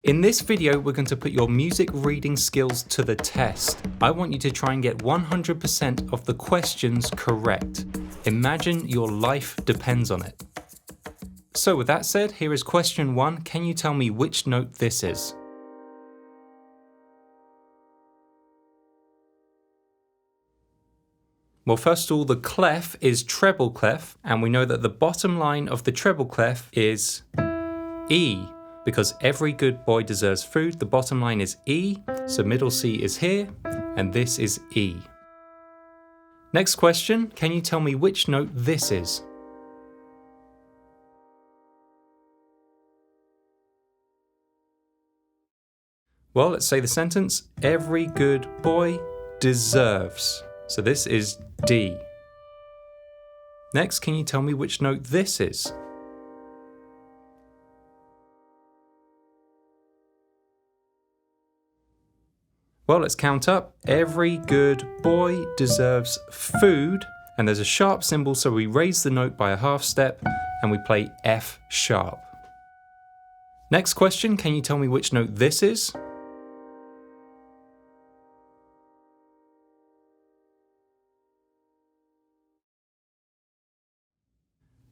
In this video, we're going to put your music reading skills to the test. I want you to try and get 100% of the questions correct. Imagine your life depends on it. So with that said, here is question 1. Can you tell me which note this is? Well, first of all, the clef is treble clef, and we know that the bottom line of the treble clef is E. Because every good boy deserves food, the bottom line is E, so middle C is here, and this is E. Next question, can you tell me which note this is? Well, let's say the sentence, every good boy deserves. So this is D. Next, can you tell me which note this is? Well, let's count up. Every good boy deserves food, and there's a sharp symbol, so we raise the note by a half step and we play F sharp. Next question, can you tell me which note this is?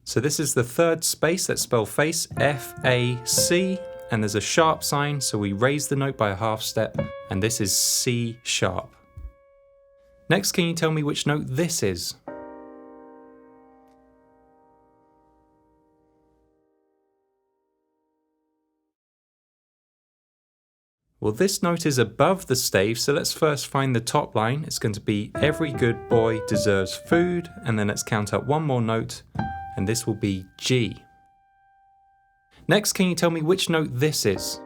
So this is the third space, let's spell face, F-A-C, and there's a sharp sign, so we raise the note by a half step, and this is C sharp. Next, can you tell me which note this is? Well, this note is above the stave, so let's first find the top line. It's going to be every good boy deserves food, and then let's count up one more note, and this will be G. Next, can you tell me which note this is?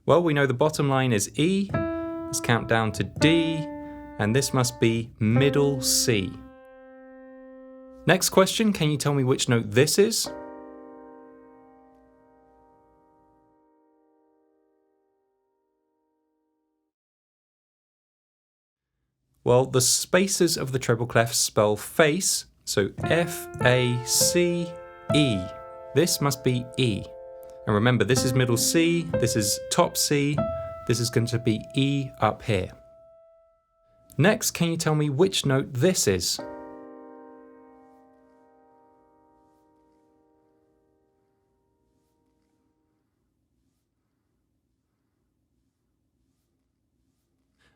Well, we know the bottom line is E. Let's count down to D, and this must be middle C. Next question, can you tell me which note this is? Well, the spaces of the treble clef spell face, so F-A-C-E. This must be E. And remember, this is middle C, this is top C, this is going to be E up here. Next, can you tell me which note this is?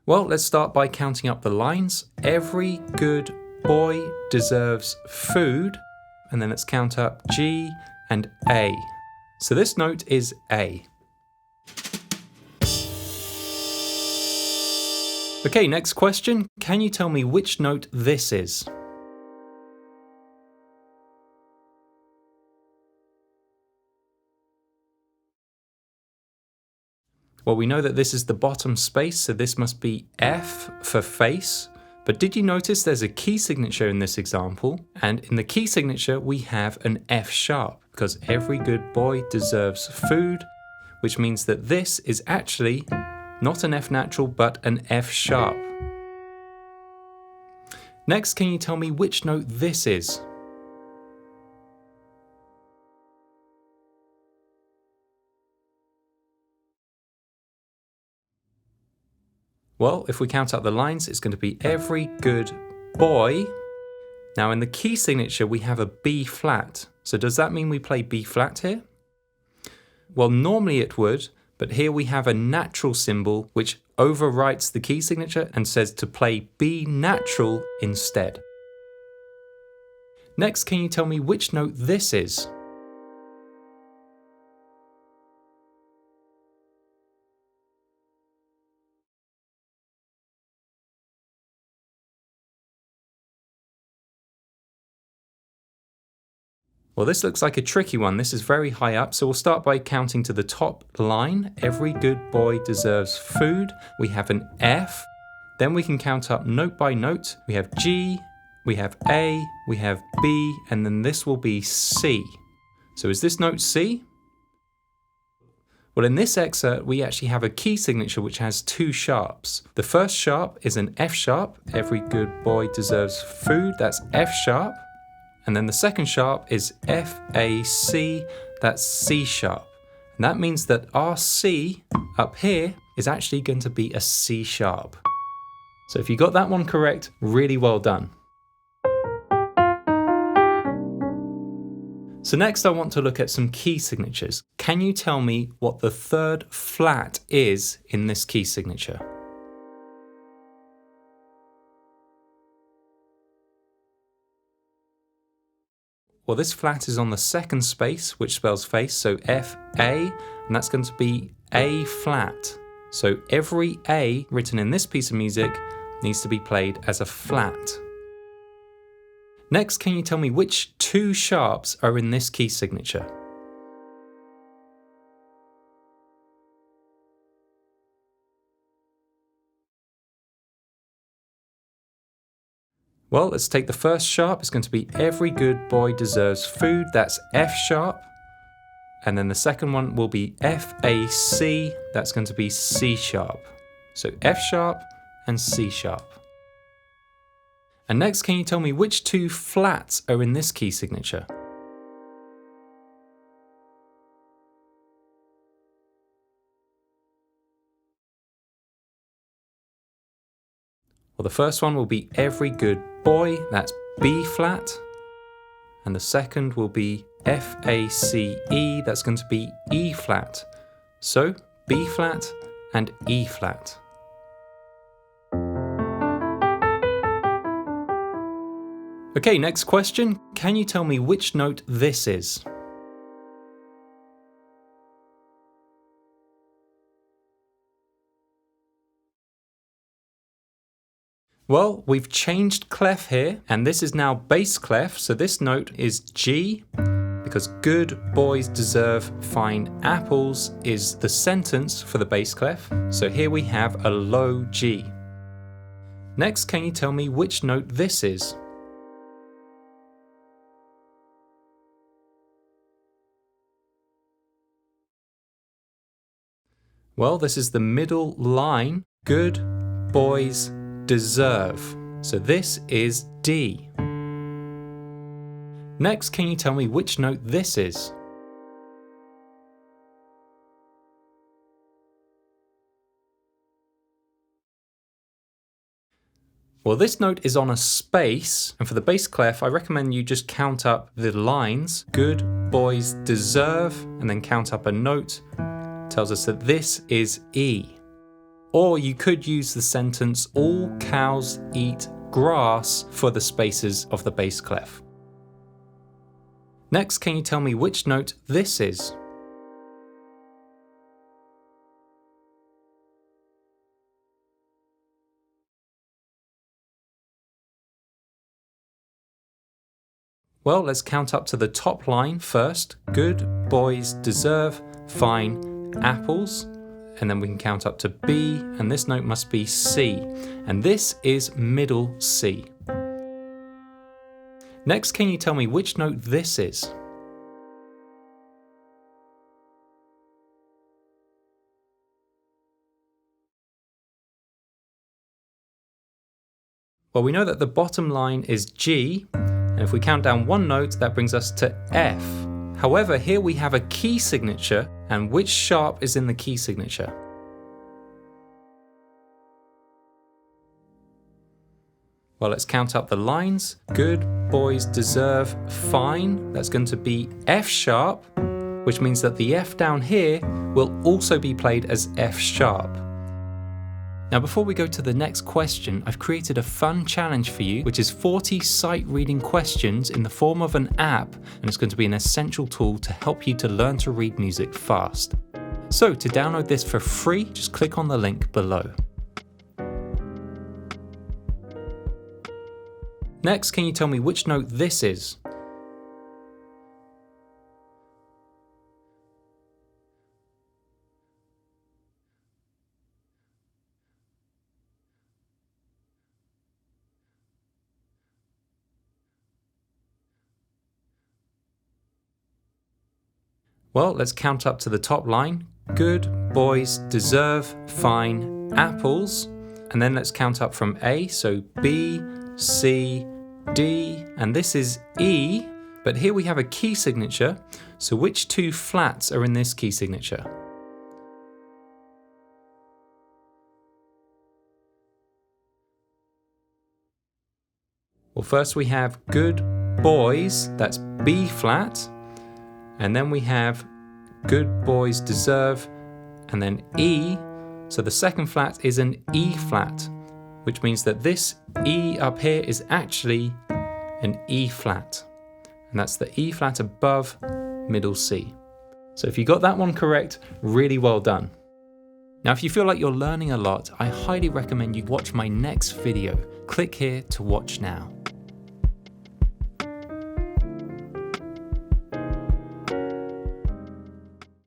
Well, let's start by counting up the lines. Every good boy deserves food. And then let's count up G and A. So this note is A. Okay, next question. Can you tell me which note this is? Well, we know that this is the bottom space, so this must be F for face. But did you notice there's a key signature in this example? And in the key signature, we have an F sharp, because every good boy deserves food, which means that this is actually not an F natural, but an F sharp. Next, can you tell me which note this is? Well, if we count up the lines, it's going to be every good boy. Now in the key signature, we have a B flat. So does that mean we play B flat here? Well, normally it would, but here we have a natural symbol which overwrites the key signature and says to play B natural instead. Next, can you tell me which note this is? Well, this looks like a tricky one. This is very high up, so we'll start by counting to the top line. Every good boy deserves food. We have an F. Then we can count up note by note. We have G, we have A, we have B, and then this will be C. So is this note C? Well, in this excerpt, we actually have a key signature which has two sharps. The first sharp is an F sharp. Every good boy deserves food. That's F sharp. And then the second sharp is F, A, C, that's C sharp. And that means that our C up here is actually going to be a C sharp. So if you got that one correct, really well done. So next I want to look at some key signatures. Can you tell me what the third flat is in this key signature? Well, this flat is on the second space, which spells face, so F, A, and that's going to be A flat. So every A written in this piece of music needs to be played as a flat. Next, can you tell me which two sharps are in this key signature? Well, let's take the first sharp. It's going to be every good boy deserves food. That's F sharp. And then the second one will be F, A, C. That's going to be C sharp. So F sharp and C sharp. And next, can you tell me which two flats are in this key signature? Well, the first one will be every good boy, that's B flat. And the second will be F, A, C, E, that's going to be E flat. So B flat and E flat. Okay, next question. Can you tell me which note this is? Well, we've changed clef here, and this is now bass clef, so this note is G, because good boys deserve fine apples is the sentence for the bass clef, so here we have a low G. Next, can you tell me which note this is? Well, this is the middle line, good boys deserve. So this is D. Next, can you tell me which note this is? Well, this note is on a space, and for the bass clef, I recommend you just count up the lines. Good boys deserve, and then count up a note. Tells us that this is E. Or you could use the sentence, all cows eat grass for the spaces of the bass clef. Next, can you tell me which note this is? Well, let's count up to the top line first. Good boys deserve fine apples, and then we can count up to B, and this note must be C, and this is middle C. Next, can you tell me which note this is? Well, we know that the bottom line is G, and if we count down one note, that brings us to F. However, here we have a key signature, and which sharp is in the key signature? Well, let's count up the lines. Good boys deserve fine. That's going to be F sharp, which means that the F down here will also be played as F sharp. Now, before we go to the next question, I've created a fun challenge for you, which is 40 sight reading questions in the form of an app, and it's going to be an essential tool to help you to learn to read music fast. So to download this for free, just click on the link below. Next, can you tell me which note this is? Well, let's count up to the top line. Good boys deserve fine apples. And then let's count up from A, so B, C, D, and this is E, but here we have a key signature. So which two flats are in this key signature? Well, first we have good boys, that's B flat, and then we have good boys deserve, and then E, so the second flat is an E flat, which means that this E up here is actually an E flat, and that's the E flat above middle C. So if you got that one correct, really well done. Now if you feel like you're learning a lot, I highly recommend you watch my next video. Click here to watch now.